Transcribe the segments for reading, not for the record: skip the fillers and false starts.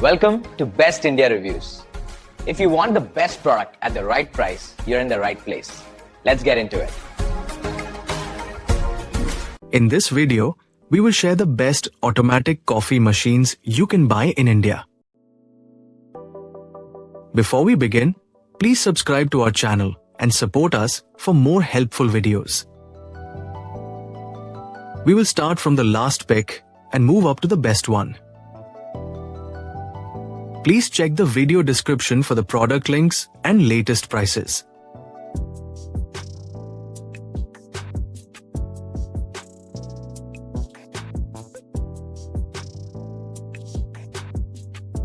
Welcome to Best India Reviews. If you want the best product at the right price, you're in the right place. Let's get into it. In this video, we will share the best automatic coffee machines you can buy in India. Before we begin, please subscribe to our channel and support us for more helpful videos. We will start from the last pick and move up to the best one. Please check the video description for the product links and latest prices.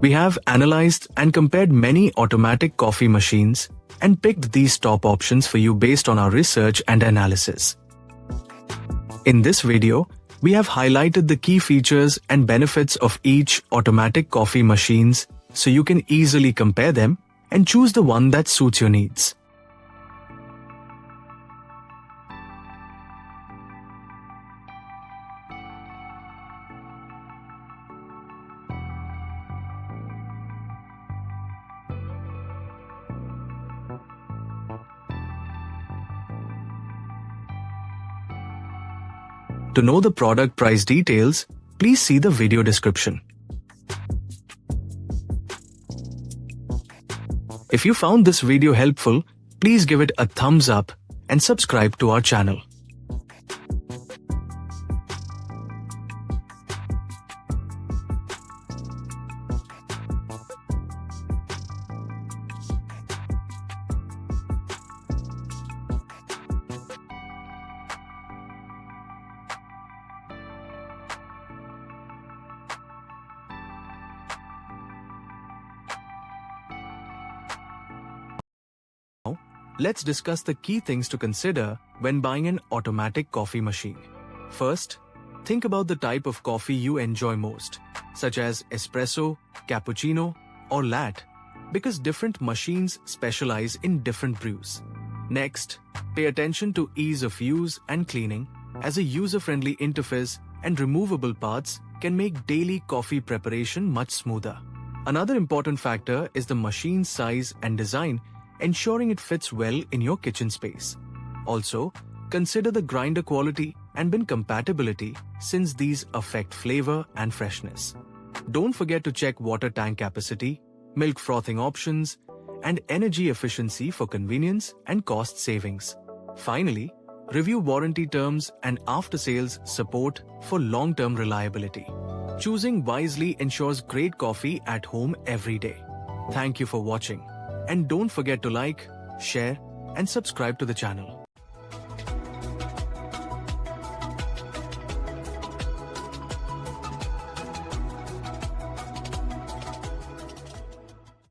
We have analyzed and compared many automatic coffee machines and picked these top options for you based on our research and analysis. In this video, we have highlighted the key features and benefits of each automatic coffee machines so you can easily compare them and choose the one that suits your needs. To know the product price details, please see the video description. If you found this video helpful, please give it a thumbs up and subscribe to our channel. Let's discuss the key things to consider when buying an automatic coffee machine. First, think about the type of coffee you enjoy most, such as espresso, cappuccino, or latte, because different machines specialize in different brews. Next, pay attention to ease of use and cleaning, as a user-friendly interface and removable parts can make daily coffee preparation much smoother. Another important factor is the machine's size and design, ensuring it fits well in your kitchen space. Also, consider the grinder quality and bin compatibility, since these affect flavor and freshness. Don't forget to check water tank capacity, milk frothing options, and energy efficiency for convenience and cost savings. Finally, review warranty terms and after-sales support for long-term reliability. Choosing wisely ensures great coffee at home every day. Thank you for watching. And don't forget to like, share, and subscribe to the channel.